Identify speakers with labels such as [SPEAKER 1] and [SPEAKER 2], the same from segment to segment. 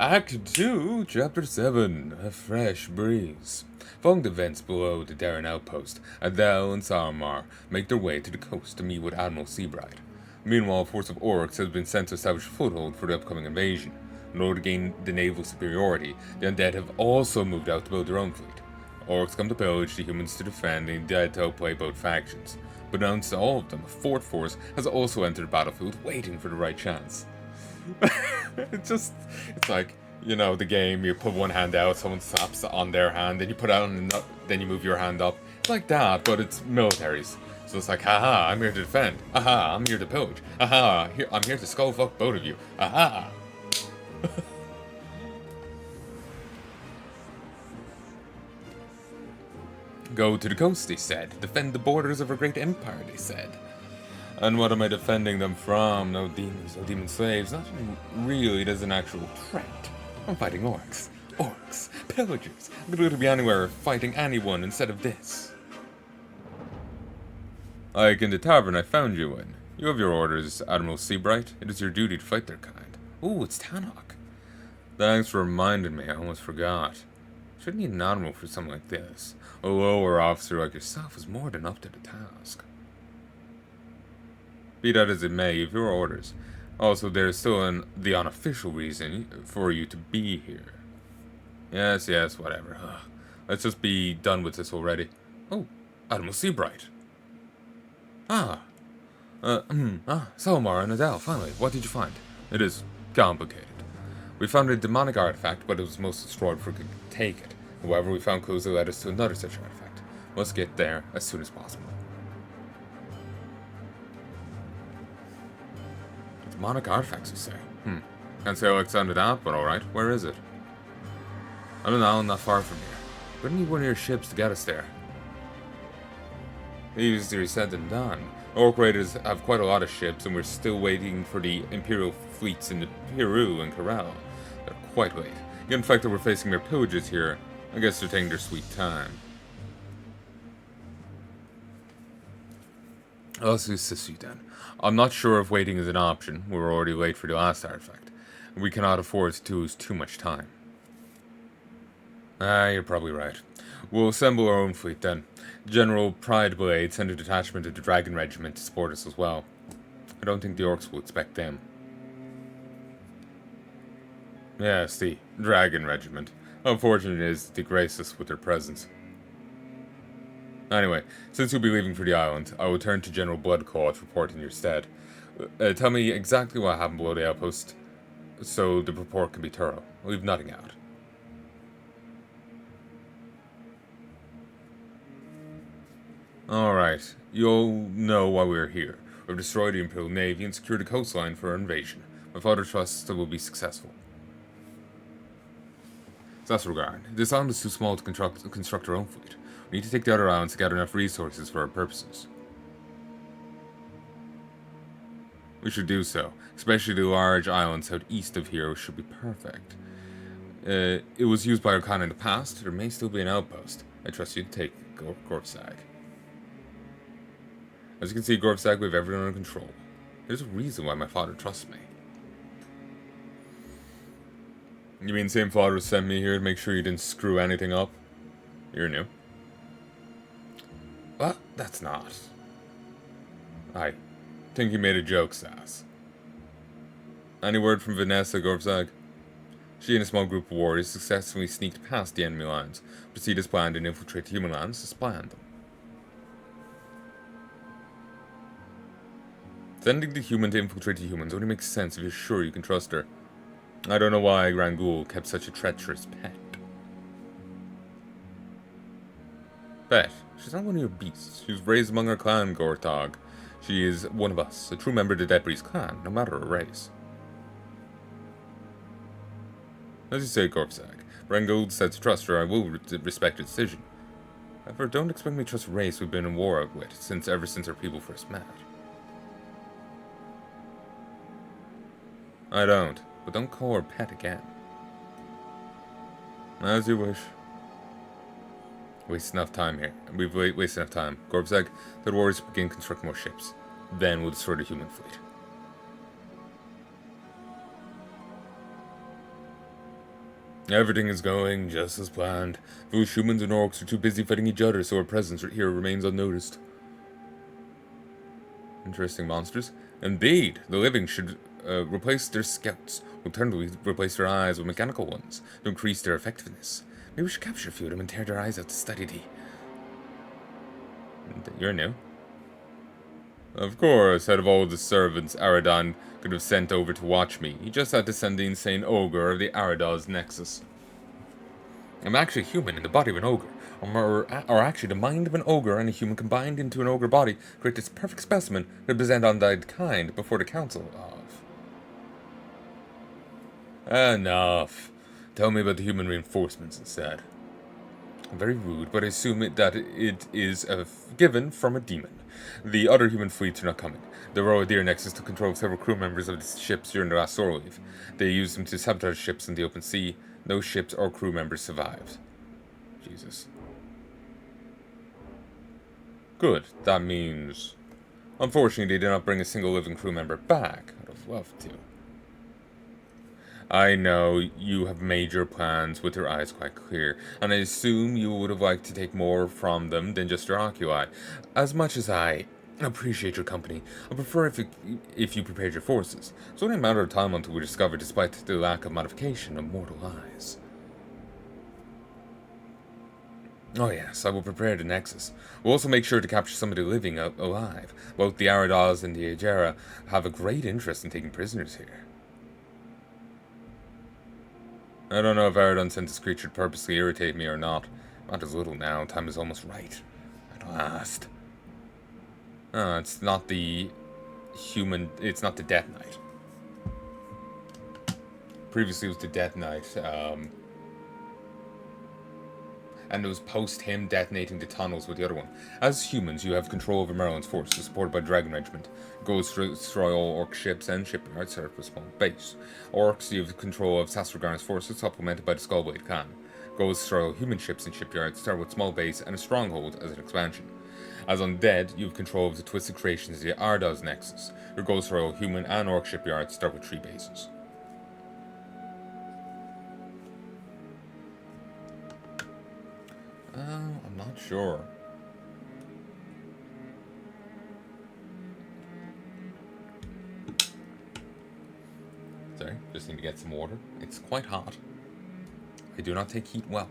[SPEAKER 1] Act 2, Chapter 7, A Fresh Breeze. Following the events below the Darren outpost, Adele and Sarmar make their way to the coast to meet with Admiral Seabright. Meanwhile, a force of orcs has been sent to establish a foothold for the upcoming invasion. In order to gain the naval superiority, the undead have also moved out to build their own fleet. Orcs come to pillage, the humans to defend, and the undead to outplay both factions. But announced to all of them, a fourth force has also entered the battlefield, waiting for the right chance. It's like, you know, the game, you put one hand out, someone slaps on their hand, then you put out another, then you move your hand up. It's like that, but it's militaries. So it's like, haha, I'm here to defend. Aha, I'm here to pillage. Aha, I'm here to skull fuck both of you. Aha! Go to the coast, they said. Defend the borders of our great empire, they said. And what am I defending them from? No demons, no demon slaves. Nothing really as an actual threat. I'm fighting orcs. Orcs. Pillagers. I could literally be anywhere fighting anyone instead of this. Like in the tavern I found you in. You have your orders, Admiral Seabright. It is your duty to fight their kind. Ooh, it's Tannock. Thanks for reminding me. I almost forgot. Shouldn't need an admiral for something like this. A lower officer like yourself is more than up to the task. Be that as it may, you've your orders. Also, there is still the unofficial reason for you to be here. Yes, whatever. Let's just be done with this already. Oh, Admiral Seabright. Salmar and Adele, finally, what did you find? It is complicated. We found a demonic artifact, but it was most destroyed before we could take it. However, we found clues that led us to another such artifact. Let's get there as soon as possible. Demonic artifacts, you say? Can't say I like sound of that, but alright. Where is it? I don't know, not far from here. We're gonna need one of your ships to get us there. Easier said than done. Orc raiders have quite a lot of ships, and we're still waiting for the Imperial fleets in Peru and Corral. They're quite late. Given the fact that we're facing their pillages here, I guess they're taking their sweet time. Let's assist you then. I'm not sure if waiting is an option. We're already late for the last artifact. And we cannot afford to lose too much time. You're probably right. We'll assemble our own fleet then. General Pride Blade sent a detachment of the Dragon Regiment to support us as well. I don't think the orcs will expect them. Yes, the Dragon Regiment. Unfortunate it is they grace us with their presence. Anyway, since you'll be leaving for the island, I will turn to General Bloodclaw to report in your stead. Tell me exactly what happened below the outpost, so the report can be thorough. I'll leave nothing out. Alright, you'll know why we're here. We've destroyed the Imperial Navy and secured the coastline for our invasion. My father trusts that we'll be successful. So that's regard. This island is too small to construct our own fleet. We need to take the other islands to gather enough resources for our purposes. We should do so. Especially the large island southeast of here should be perfect. It was used by Arkain in the past. There may still be an outpost. I trust you to take Gorfsag. As you can see, Gorfsag, we have everything under control. There's a reason why my father trusts me. You mean same father sent me here to make sure you didn't screw anything up? You're new. Well, that's not. I think you made a joke, Sass. Any word from Vanessa, Gorfsag? She and a small group of warriors successfully sneaked past the enemy lines, proceed as planned and infiltrate the human lands to spy on them. Sending the human to infiltrate the humans only makes sense if you're sure you can trust her. I don't know why Rangul kept such a treacherous pet. Pet? She's not one of your beasts. She was raised among our clan, Gortog. She is one of us, a true member of the Debris clan, no matter her race. As you say, Gorfsag, Rangul said to trust her, I will respect her decision. However, don't expect me to trust a race we've been in war with ever since our people first met. I don't, but don't call her pet again. As you wish. Waste enough time here. We've wasted enough time. Gorfsag, the warriors begin constructing more ships. Then we'll destroy the human fleet. Everything is going just as planned. Those humans and orcs are too busy fighting each other, so our presence here remains unnoticed. Interesting monsters. Indeed, the living should replace their scouts, alternatively replace their eyes with mechanical ones to increase their effectiveness. Maybe we should capture a few of them and tear their eyes out to study thee. You're new. Of course, out of all the servants Aradan could have sent over to watch me, he just had to send the insane ogre of the Aradaz Nexus. I'm actually human in the body of an ogre, or actually the mind of an ogre and a human combined into an ogre body create this perfect specimen to present undyed kind before the council of. Enough. Tell me about the human reinforcements instead. Very rude, but I assume that it is a given from a demon. The other human fleets are not coming. The Roadir Nexus took control of several crew members of the ships during the last solar wave. They used them to sabotage ships in the open sea. No ships or crew members survived. Jesus. Good. That means... Unfortunately, they did not bring a single living crew member back. I'd have loved to. I know you have made your plans with your eyes quite clear, and I assume you would have liked to take more from them than just your oculi. As much as I appreciate your company, I prefer if you prepared your forces. It's only a matter of time until we discover, despite the lack of modification, of mortal eyes. Oh yes, I will prepare the Nexus. We'll also make sure to capture some of the living alive. Both the Aradaz and the Ajera have a great interest in taking prisoners here. I don't know if Aradan sent this creature to purposely irritate me or not. Not as little now, time is almost right. At last. It's not the human, it's not the Death Knight. Previously it was the Death Knight, and it was post him detonating the tunnels with the other one. As humans, you have control over Merlin's forces, supported by Dragon Regiment. Goes to destroy all orc ships and shipyards, set up a small base. Orcs, you have control of Sasragarn's forces, supplemented by the Skullblade Khan. Goes to destroy all human ships and shipyards, start with small base and a stronghold as an expansion. As undead, you have control of the twisted creations of the Ardaz Nexus. Your goals for all human and orc shipyards start with 3 bases. I'm not sure. Sorry, just need to get some water. It's quite hot. I do not take heat well.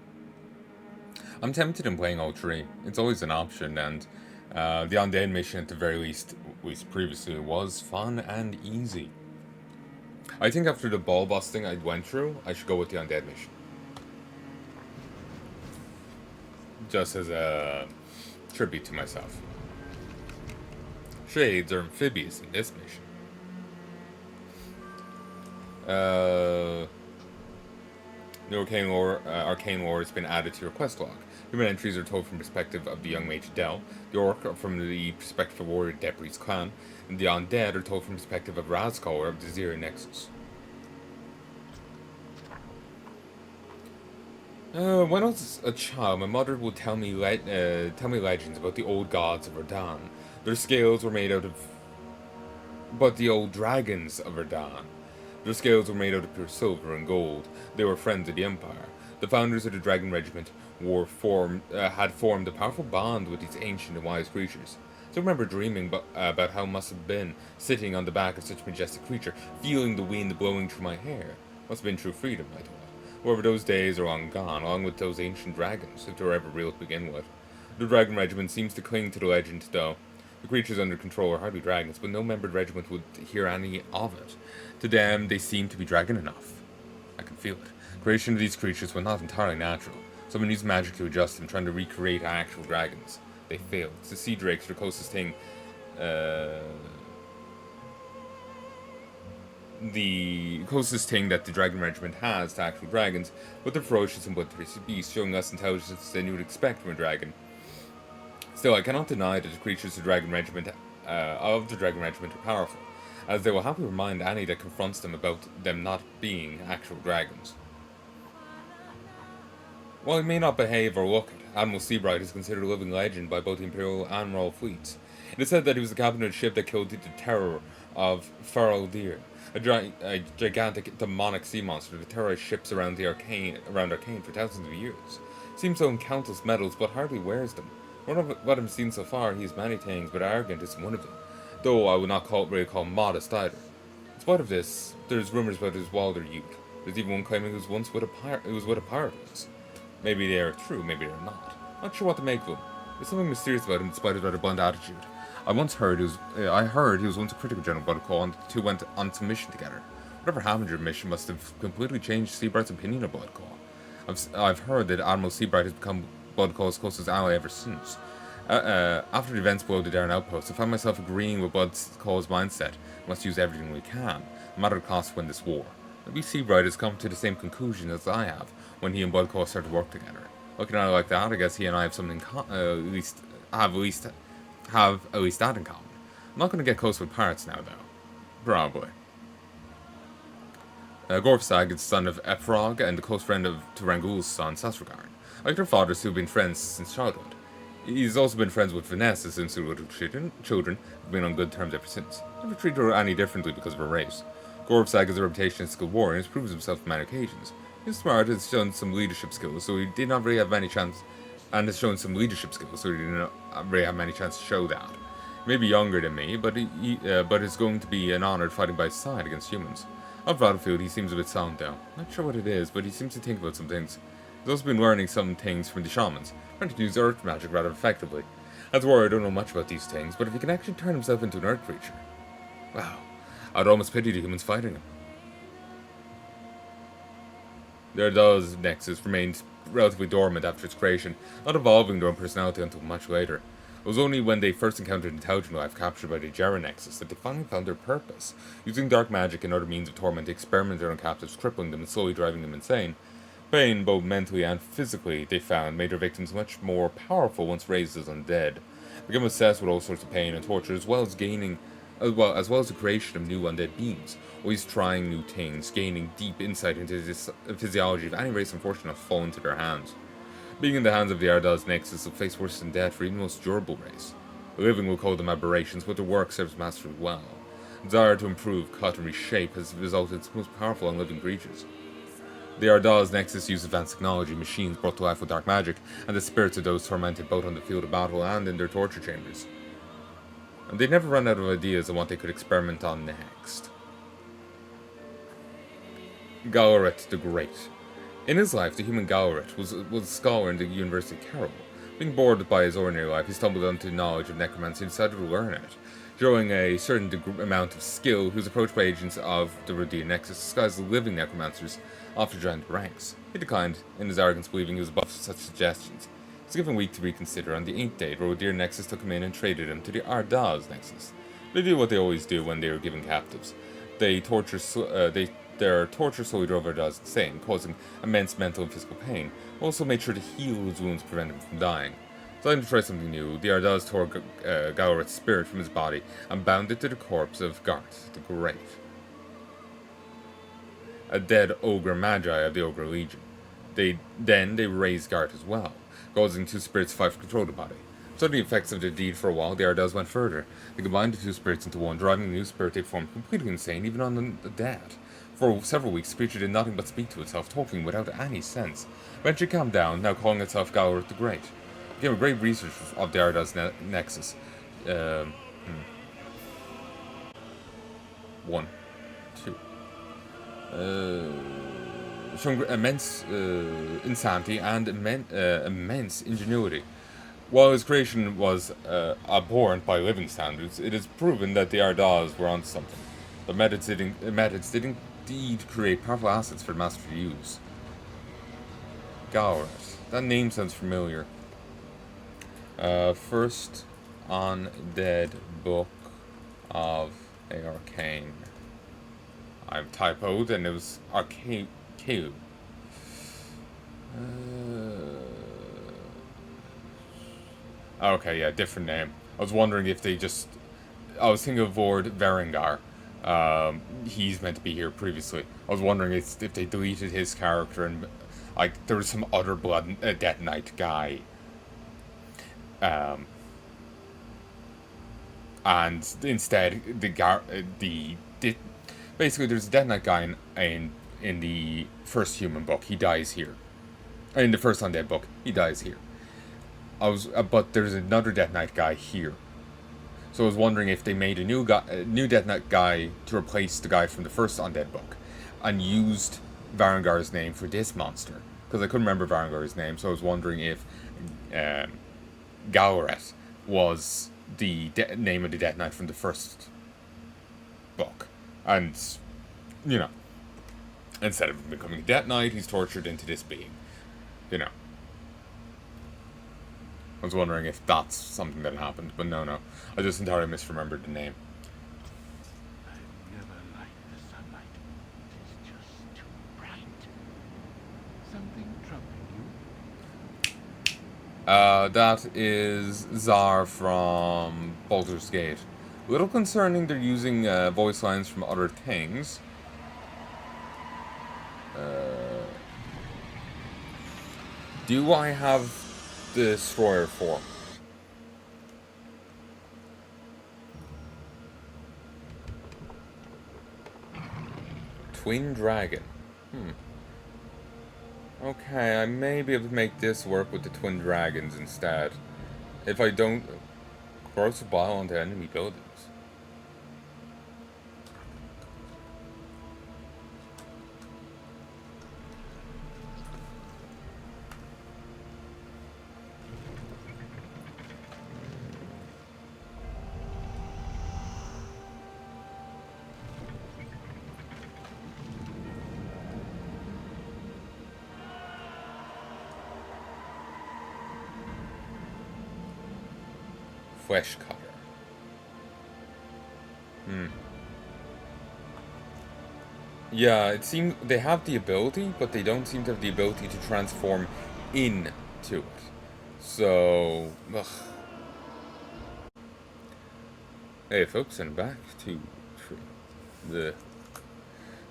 [SPEAKER 1] I'm tempted in playing all 3. It's always an option, and the undead mission, at the very least previously, was fun and easy. I think after the ball busting I went through, I should go with the undead mission. Just as a tribute to myself. Shades are amphibious in this mission. The Arkain lore has been added to your quest log. Human entries are told from the perspective of the young mage Del, the orc are from the perspective of warrior Debri's clan, and the undead are told from the perspective of Razkor of the Zira Nexus. When I was a child, my mother would tell me legends about the old gods of Erdan. Their scales were made out of... But the old dragons of Erdan. Their scales were made out of pure silver and gold. They were friends of the Empire. The founders of the Dragon Regiment had formed a powerful bond with these ancient and wise creatures. So I remember dreaming about how it must have been, sitting on the back of such a majestic creature, feeling the wind blowing through my hair. Must have been true freedom, I thought. However, those days are long gone, along with those ancient dragons, if they were ever real to begin with. The Dragon Regiment seems to cling to the legend, though. The creatures under control are hardly dragons, but no membered regiment would hear any of it. To them, they seem to be dragon enough. I can feel it. Creation of these creatures was not entirely natural. Someone used magic to adjust them, trying to recreate actual dragons. They failed. The sea drakes are the closest thing, that the Dragon Regiment has to actual dragons, but they're ferocious and bloodthirsty beasts, showing less intelligence than you would expect from a dragon. Still, I cannot deny that the creatures of the Dragon Regiment are powerful, as they will happily remind any that confronts them about them not being actual dragons. While he may not behave or look it, Admiral Seabright is considered a living legend by both the Imperial and Royal fleets. It is said that he was the captain of the ship that killed the terror of Faraldir, A gigantic demonic sea monster that terrorized ships around Arkain for thousands of years. Seems to own countless medals, but hardly wears them. One of what I've seen so far, he has many things, but arrogant isn't one of them. Though I would not really call him modest either. In spite of this, there's rumors about his wilder youth. There's even one claiming he was once with a pirate once. Maybe they are true, maybe they're not. Not sure what to make of him. There's something mysterious about him, despite his rather blunt attitude. I heard he was once a critical general of Blood and the two went on some mission together. Whatever happened to your mission must have completely changed Seabright's opinion of Blood I've heard that Admiral Seabright has become Blood closest ally ever since. After the events below the Darren outpost, I found myself agreeing with Blood mindset. We must use everything we can, no matter the cost, to win this war. Maybe Seabright has come to the same conclusion as I have when he and Blood started to work together. Looking at it like that, I guess he and I have something at least that in common. I'm not going to get close with pirates now, though. Probably. Gorfsag is the son of Efrog and the close friend of Turangul's son, Sasragarn. Like their fathers, who have been friends since childhood. He's also been friends with Vanessa since they were little children, have been on good terms ever since. Never treated her any differently because of her race. Gorfsag has a reputation as a skilled warrior and has proven himself on many occasions. He's smart, has shown some leadership skills, so he did not really have many chances, and has shown some leadership skills, so he did not really have many chances to show that. He may be younger than me, but it's going to be an honor fighting by his side against humans. On the battlefield, he seems a bit silent though. Not sure what it is, but he seems to think about some things. He's also been learning some things from the shamans, trying to use earth magic rather effectively. As a warrior, I don't know much about these things, but if he can actually turn himself into an earth creature, wow, I'd almost pity the humans fighting him. The Ardaz Nexus remained relatively dormant after its creation, not evolving their own personality until much later. It was only when they first encountered intelligent life captured by the Jera Nexus that they finally found their purpose. Using dark magic and other means of torment, they experimented on captives, crippling them and slowly driving them insane. Pain, both mentally and physically, they found, made their victims much more powerful once raised as undead. They became obsessed with all sorts of pain and torture, as well as the creation of new undead beings, always trying new things, gaining deep insight into the physiology of any race unfortunate enough to fall into their hands. Being in the hands of the Ardaz Nexus will face worse than death for even the most durable race. The living will call them aberrations, but their work serves mastery well. The desire to improve, cut, and reshape has resulted in its most powerful and living creatures. The Ardaz Nexus use advanced technology, machines brought to life with dark magic, and the spirits of those tormented both on the field of battle and in their torture chambers. And they never run out of ideas on what they could experiment on next. Galaret the Great. In his life, the human Galaret was a scholar in the University of Carol. Being bored by his ordinary life, he stumbled onto knowledge of necromancy and decided to learn it. Showing a certain amount of skill, he was approached by agents of the Rodia Nexus disguised as living necromancers, offered to join the ranks. He declined, in his arrogance believing he was above such suggestions. He was given a week to reconsider. On the 8th day, the Rodia Nexus took him in and traded him to the Ardaz Nexus. They did what they always do when they were given captives. Their torture slowly drove Ardaz insane, causing immense mental and physical pain. Also made sure to heal his wounds to prevent him from dying. Deciding to try something new, the Ardaz tore Galaret's spirit from his body and bound it to the corpse of Garth the Great, a dead ogre magi of the Ogre Legion. They raised Garth as well, causing two spirits to fight for control of the body. Studying the effects of their deed for a while, the Ardaz went further. They combined the two spirits into one, driving the new spirit they formed completely insane, even on the dead. For several weeks, the creature did nothing but speak to itself, talking without any sense. Eventually calmed down, now calling itself Galaret the Great. It became a great research of the Ardaz Nexus. One. Two. Showing immense insanity and immense ingenuity. While his creation was abhorrent by living standards, it is proven that the Ardaz were onto something. The methods did indeed create powerful assets for the master to use. Galaret. That name sounds familiar. First Undead Book of Arkain. I've typoed and it was Arkain. Okay, yeah, different name. I was wondering if they just... I was thinking of Lord Varengar. He's meant to be here previously. I was wondering if they deleted his character and, like, there was some other Death Knight guy. And instead, the Basically, there's a Death Knight guy in the first Human book. He dies here. In the first Undead book, he dies here. But there's another Death Knight guy here. So I was wondering if they made a new Death Knight guy to replace the guy from the first Undead book, and used Varangar's name for this monster, because I couldn't remember Varangar's name. So I was wondering if Galret was the name of the Death Knight from the first book, and you know, instead of becoming a Death Knight, he's tortured into this being. You know. I was wondering if that's something that happened, but no. I just entirely misremembered the name.
[SPEAKER 2] I've never liked the sunlight. It is just too bright. Something troubling you?
[SPEAKER 1] That is Zar from Baldur's Gate. A little concerning they're using voice lines from other things. Do I have the Destroyer form? Twin Dragon. Okay, I may be able to make this work with the Twin Dragons instead. If I don't cross a bile onto enemy buildings. Flesh cutter. Yeah, it seems they have the ability, but they don't seem to have the ability to transform into it. So, ugh. Hey folks, and back to the.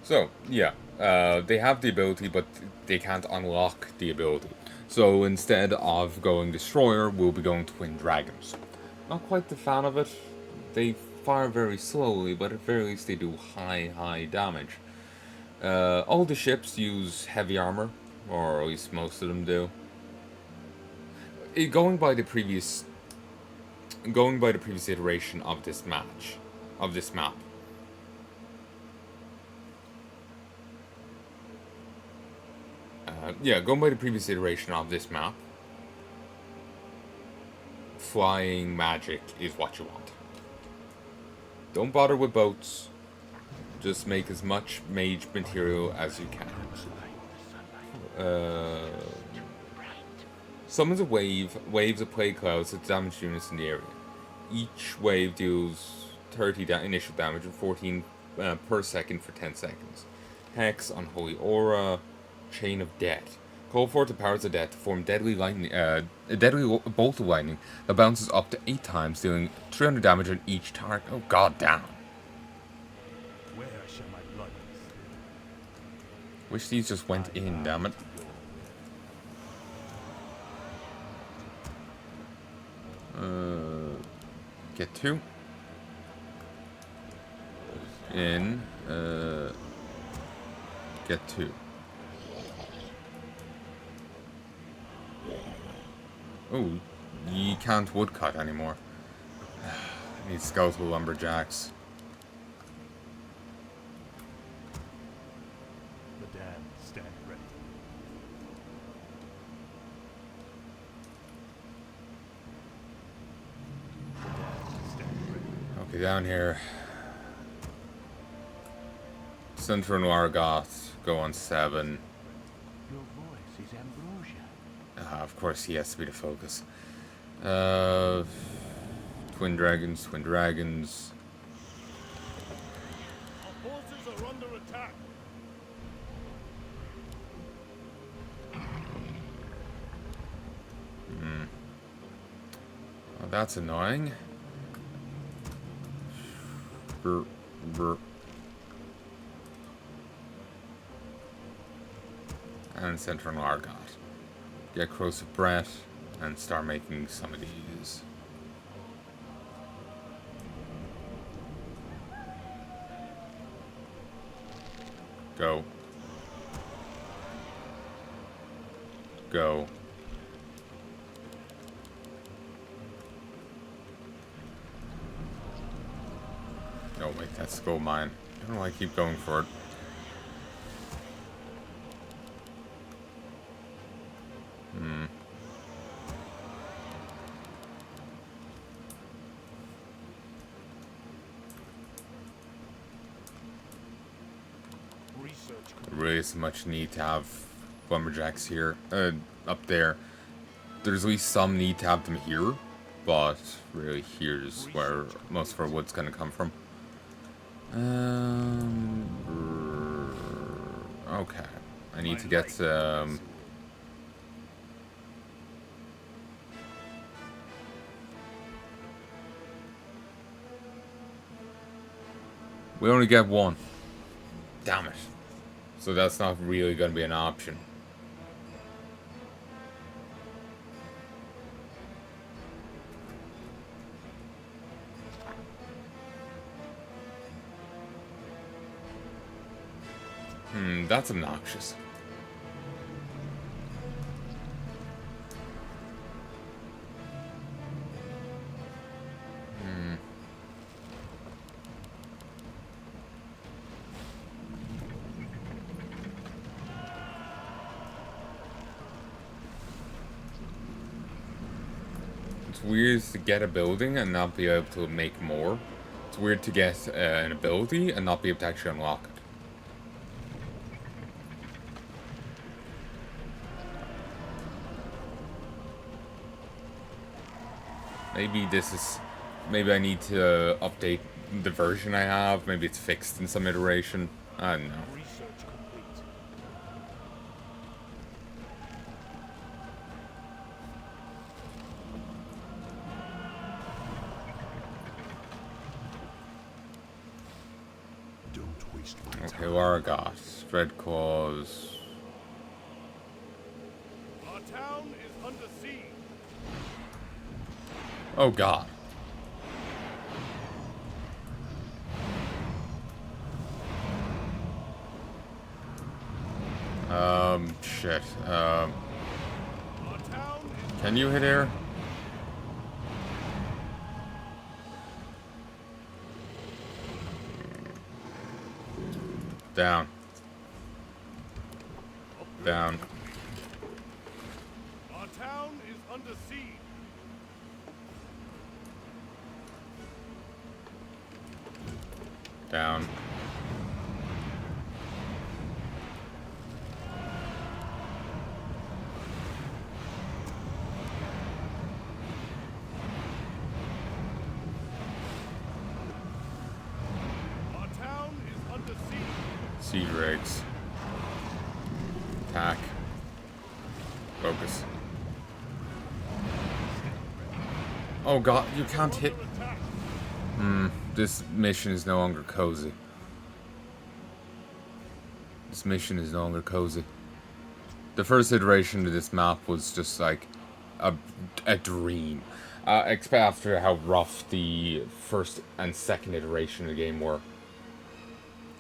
[SPEAKER 1] So yeah, they have the ability, but they can't unlock the ability. So instead of going Destroyer, we'll be going Twin Dragons. Not quite the fan of it. They fire very slowly, but at very least they do high damage. All the ships use heavy armor, or at least most of them do. Going by the previous iteration of this map. Yeah, going by the previous iteration of this map, flying magic is what you want. Don't bother with boats. Just make as much mage material as you can. Summons a wave. Waves of plague clouds that damage units in the area. Each wave deals 30 initial damage and 14 per second for 10 seconds. Hex, Unholy Aura, Chain of Death. Call forth the powers of death to form deadly lightning, a deadly bolt of lightning that bounces up to 8 times, dealing 300 damage on each target. Oh god damn.
[SPEAKER 2] Where shall my blood be?
[SPEAKER 1] Wish these just went in, damn it. Get 2. In, get 2. Oh, you can't woodcut anymore. I need skeletal lumberjacks.
[SPEAKER 2] The damned stand ready. The damned stand ready.
[SPEAKER 1] Okay, down here. Central Argoth, go on 7.
[SPEAKER 2] Your voice is ambrosia.
[SPEAKER 1] Of course, he has to be the focus. Twin Dragons.
[SPEAKER 3] Our forces are under attack.
[SPEAKER 1] Oh, that's annoying. Brr. And Central Argoth. Get close to Brett and start making some of these. Go. Go. Oh wait, that's gold mine. I don't know why I keep going for it.
[SPEAKER 3] Research
[SPEAKER 1] Really so much need to have lumberjacks here, up there. There's at least some need to have them here, but really here's where most of our wood's gonna come from. Okay. I need to get, we only get one. Damn it. So that's not really gonna be an option. That's obnoxious. It's weird to get a building and not be able to make more. It's weird to get an ability and not be able to actually unlock it. Maybe this is... Maybe I need to update the version I have. Maybe it's fixed in some iteration. I don't know.
[SPEAKER 3] research complete.
[SPEAKER 2] Don't waste my
[SPEAKER 1] Okay,
[SPEAKER 2] time.
[SPEAKER 1] Laragoth. Red Claws.
[SPEAKER 3] Our town is under siege.
[SPEAKER 1] Oh god. Shit.
[SPEAKER 3] Our town is
[SPEAKER 1] Can you hit air? Down. Down.
[SPEAKER 3] Our town is under siege.
[SPEAKER 1] Down.
[SPEAKER 3] Our town is under siege.
[SPEAKER 1] Siege rigs. Attack. Focus. Oh god, you can't hit.
[SPEAKER 3] Under attack.
[SPEAKER 1] This mission is no longer cozy. This mission is no longer cozy. The first iteration of this map was just like a dream. Except after how rough the first and second iteration of the game were.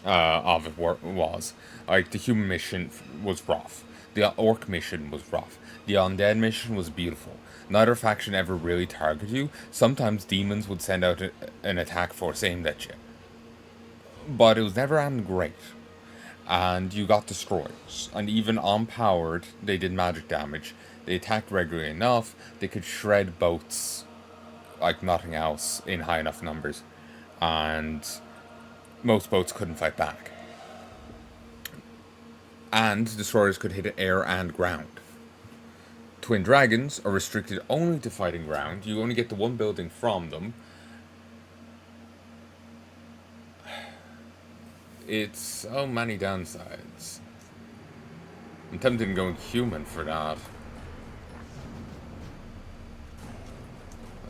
[SPEAKER 1] Was. Like, the human mission was rough. The orc mission was rough. The undead mission was beautiful. Neither faction ever really targeted you. Sometimes demons would send out an attack force aimed at you. But it was never anything great. And you got destroyers. And even unpowered, they did magic damage. They attacked regularly enough, they could shred boats like nothing else in high enough numbers. And most boats couldn't fight back. And destroyers could hit air and ground. Twin dragons are restricted only to fighting ground. You only get the one building from them. It's so many downsides. I'm tempted to go human for that.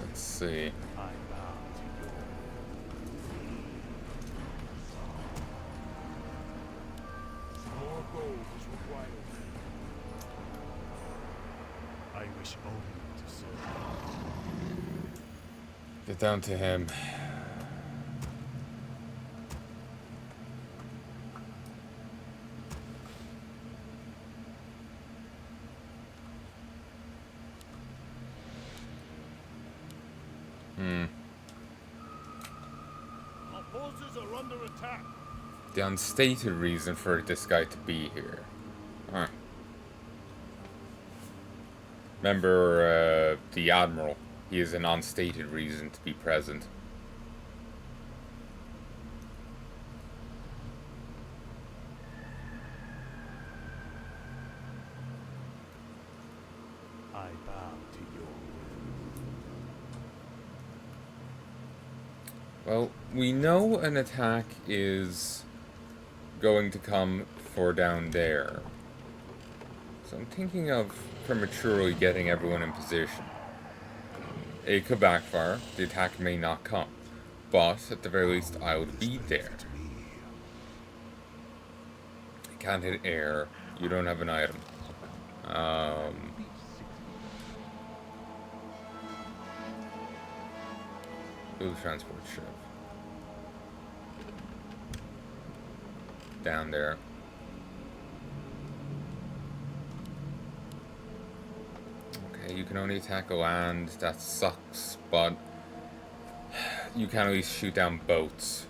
[SPEAKER 1] Let's see.
[SPEAKER 2] I bow to your
[SPEAKER 3] More gold is required.
[SPEAKER 2] I wish only to serve.
[SPEAKER 1] Get down to him.
[SPEAKER 3] are under attack.
[SPEAKER 1] The unstated reason for this guy to be here. Huh. Remember, the Admiral. He has an unstated reason to be present.
[SPEAKER 2] I bow to your will.
[SPEAKER 1] Well, we know an attack is going to come for down there. So I'm thinking of prematurely getting everyone in position. It could backfire, the attack may not come, but at the very least I would be there. You can't hit air, you don't have an item. Build a transport ship. Down there. Okay, you can only attack land, that sucks, but you can at least shoot down boats.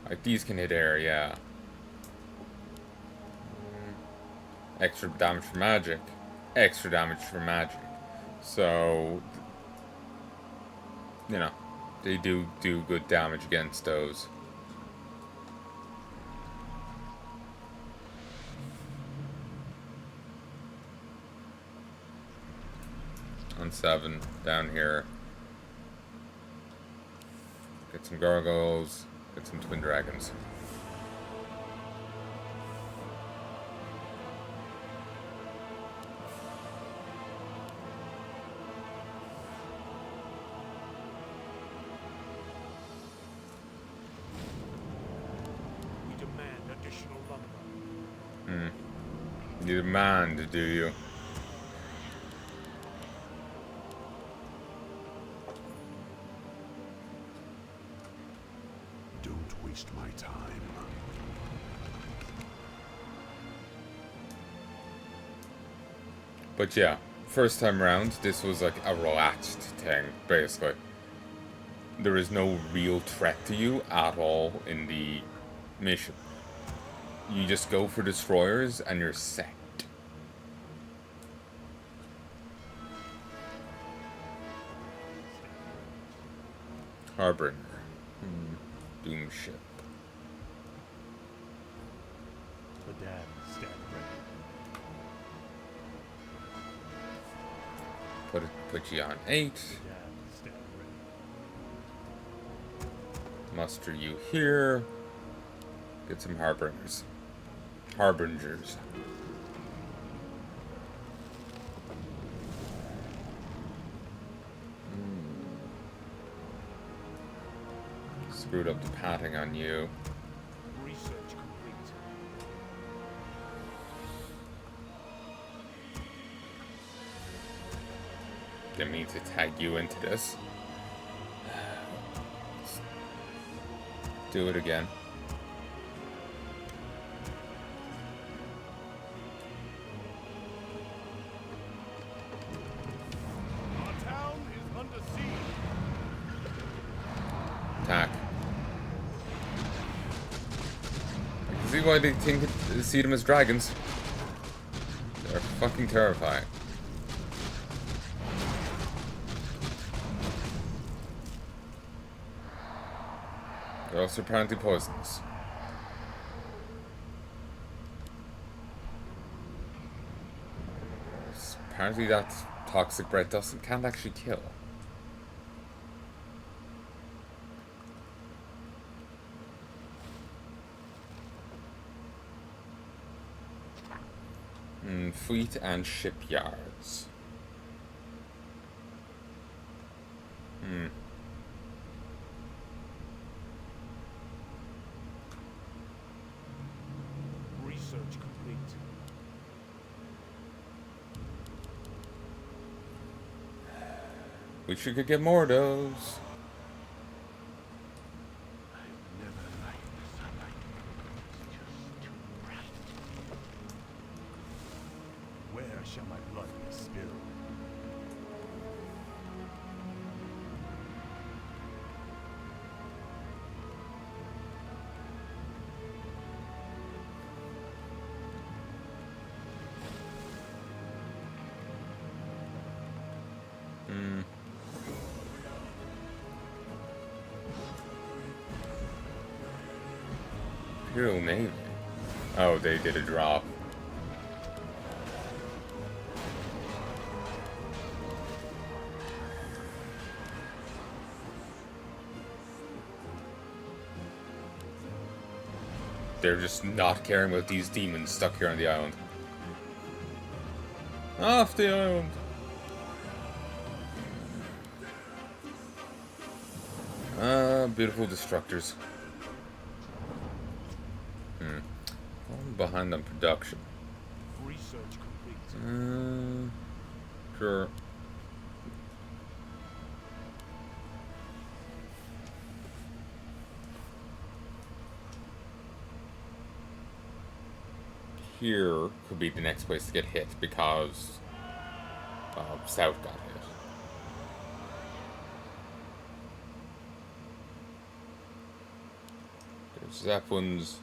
[SPEAKER 1] Like, these can hit air, yeah. Extra damage for magic. Extra damage for magic. So, you know, they do good damage against those. On 7, down here. Get some gargoyles, get some twin dragons.
[SPEAKER 3] We demand additional lumber.
[SPEAKER 1] You demand, do you?
[SPEAKER 2] Don't waste my time.
[SPEAKER 1] But yeah, first time round, this was like a relaxed thing, basically. There is no real threat to you at all in the mission. You just go for destroyers and you're set. Harbinger. Doom ship.
[SPEAKER 2] The dam stand ready.
[SPEAKER 1] Put you on 8.
[SPEAKER 2] The dam stand ready.
[SPEAKER 1] Muster you here. Get some harbingers. Harbingers. Screwed up the padding on you.
[SPEAKER 3] Research complete.
[SPEAKER 1] Didn't mean to tag you into this. Do it again.
[SPEAKER 3] Our town is under siege.
[SPEAKER 1] Attack. I can see why they see them as dragons. They're fucking terrifying. They're also apparently poisonous. Apparently that toxic breath can't actually kill. Fleet and shipyards.
[SPEAKER 3] Research complete.
[SPEAKER 1] Wish we could get more of those.
[SPEAKER 2] I've never liked the sunlight. It's just too bright. Where shall my blood be spilled?
[SPEAKER 1] Imperial Navy. Oh, they did a drop. They're just not caring about these demons stuck here on the island. Off the island! Beautiful destructors. I'm behind on production.
[SPEAKER 3] Research complete.
[SPEAKER 1] Sure. Here could be the next place to get hit because South got hit. There's Zeppelins.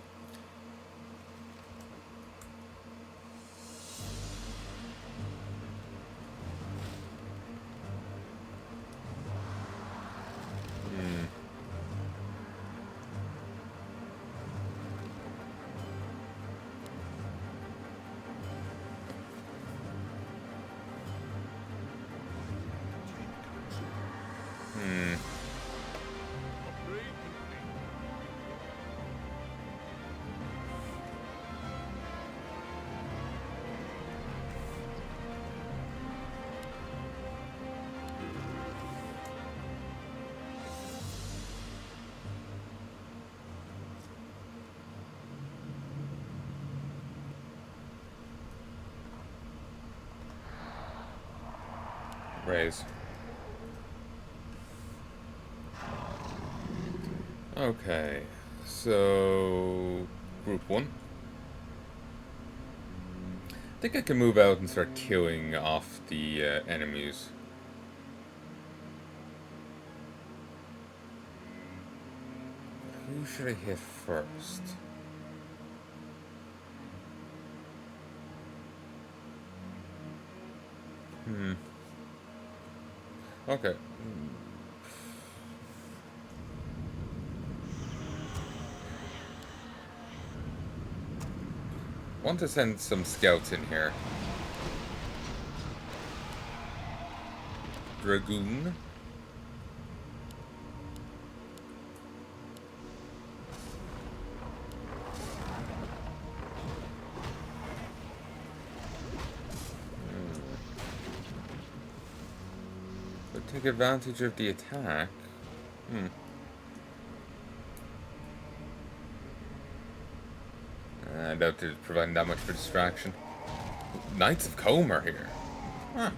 [SPEAKER 1] Raise. Okay, so group 1. I think I can move out and start killing off the enemies. Who should I hit first? Okay. Want to send some scouts in here. Dragoon. But take advantage of the attack. I doubt they're providing that much for distraction. Knights of Combe are here. Huh.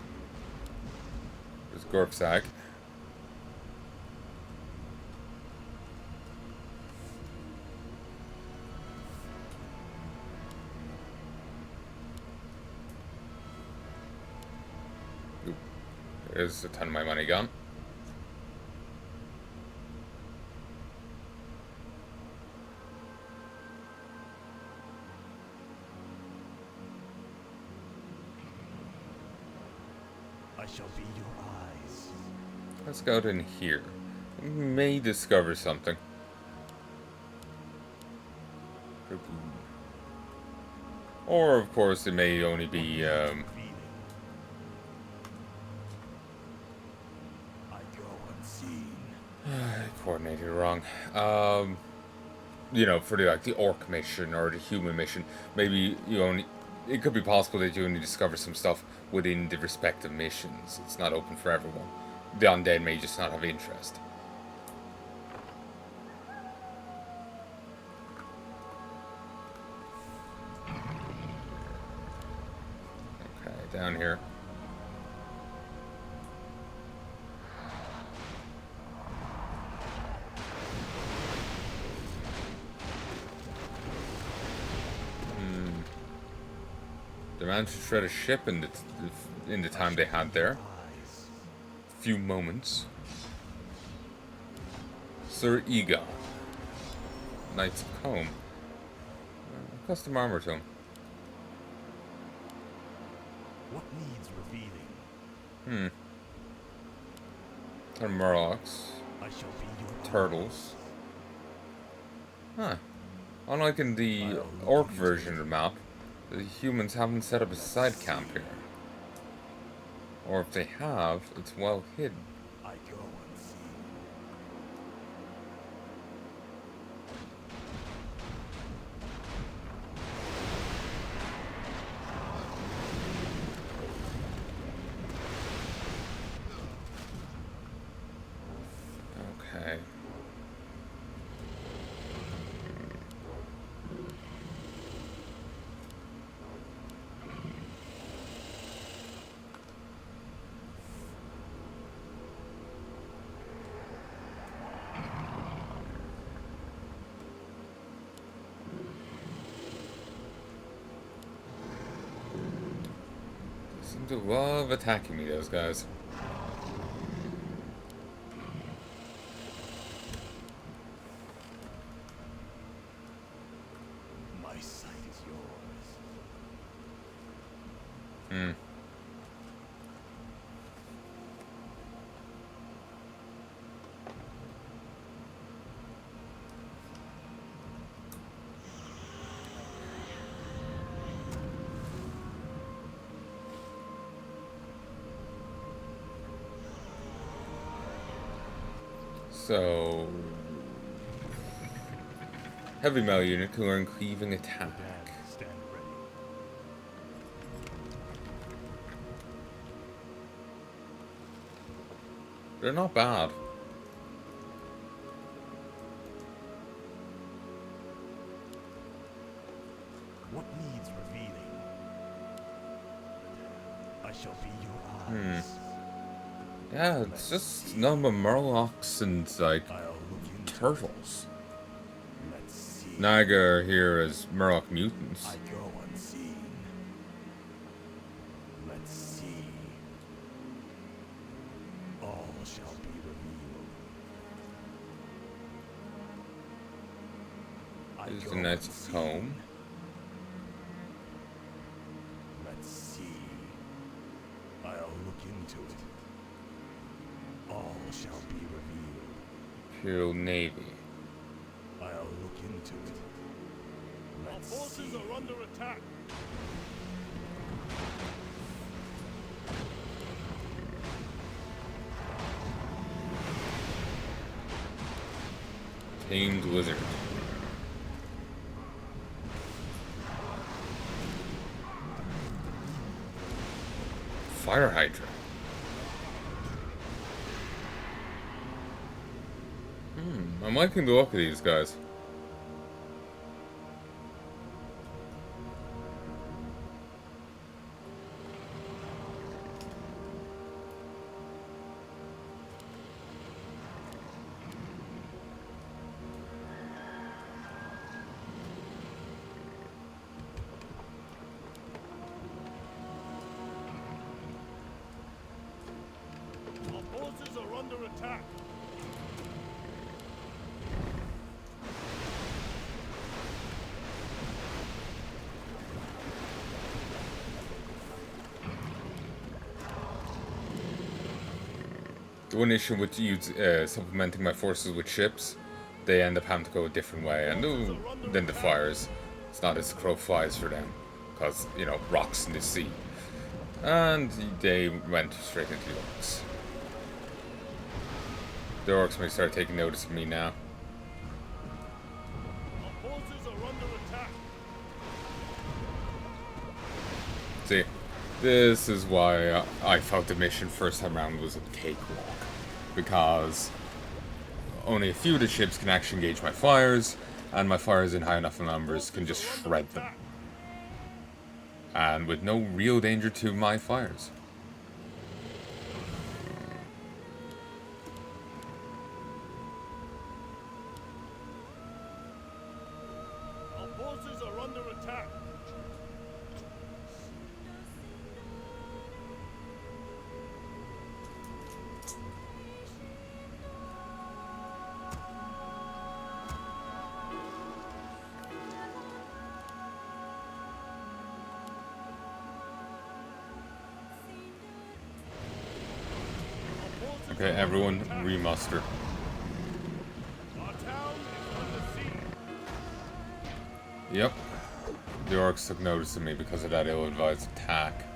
[SPEAKER 1] There's Gorksag. Ooh. There's a ton of my money gone.
[SPEAKER 2] Shall be your eyes.
[SPEAKER 1] Let's go out in here. We may discover something. Or, of course, it may only be,
[SPEAKER 2] I go unseen.
[SPEAKER 1] I coordinated wrong. You know, for the orc mission or the human mission, maybe you only... It could be possible that you only discover some stuff within the respective missions. It's not open for everyone. The undead may just not have interest. Okay, down here. They managed to shred a ship in the time they had there. Few moments. Sir Egon. Knights of Combe. Custom armor to him.
[SPEAKER 2] What needs revealing?
[SPEAKER 1] And Murlocs.
[SPEAKER 2] I shall be your
[SPEAKER 1] Turtles. Huh. Unlike in the orc version of the map, the humans haven't set up a side camp here. Or if they have, it's well hidden.
[SPEAKER 3] I go unseen.
[SPEAKER 1] Okay. They seem to love attacking me, those guys.
[SPEAKER 3] My sight is yours.
[SPEAKER 1] Hmm. So, heavy metal unit can learn cleaving attack.
[SPEAKER 3] Dad, stand ready.
[SPEAKER 1] They're not bad.
[SPEAKER 3] What needs revealing? I shall be your eyes.
[SPEAKER 1] Yeah, it's just nothing but murlocs and like
[SPEAKER 3] I'll look into
[SPEAKER 1] turtles.
[SPEAKER 3] Let's see.
[SPEAKER 1] Naga are here as murloc mutants.
[SPEAKER 3] I go unseen. Let's see. All shall be revealed. I
[SPEAKER 1] Here's
[SPEAKER 3] go
[SPEAKER 1] the knight's
[SPEAKER 3] unseen.
[SPEAKER 1] home.
[SPEAKER 3] Let's see. I'll look into it. All shall be revealed.
[SPEAKER 1] Imperial Navy.
[SPEAKER 3] I'll look into it.
[SPEAKER 2] Our
[SPEAKER 3] Let's
[SPEAKER 2] forces
[SPEAKER 3] see.
[SPEAKER 2] are under attack.
[SPEAKER 1] Tamed lizard. Fire Hydra. I'm liking the look of these guys.
[SPEAKER 2] Our forces are under attack.
[SPEAKER 1] The one issue with supplementing my forces with ships, they end up having to go a different way, and then the fires. It's not as crow flies for them, because, you know, rocks in the sea. And they went straight into the orcs. The orcs may start taking notice of me now.
[SPEAKER 2] Our forces are under attack.
[SPEAKER 1] See, this is why I felt the mission first time around was a cakewalk. Because only a few of the ships can actually engage my fires, and my fires in high enough numbers can just shred them. And with no real danger to my fires.
[SPEAKER 2] Our forces are under attack.
[SPEAKER 1] Okay, everyone, remuster.
[SPEAKER 2] Our town is under siege.
[SPEAKER 1] Yep. The orcs took notice of me because of that ill-advised attack.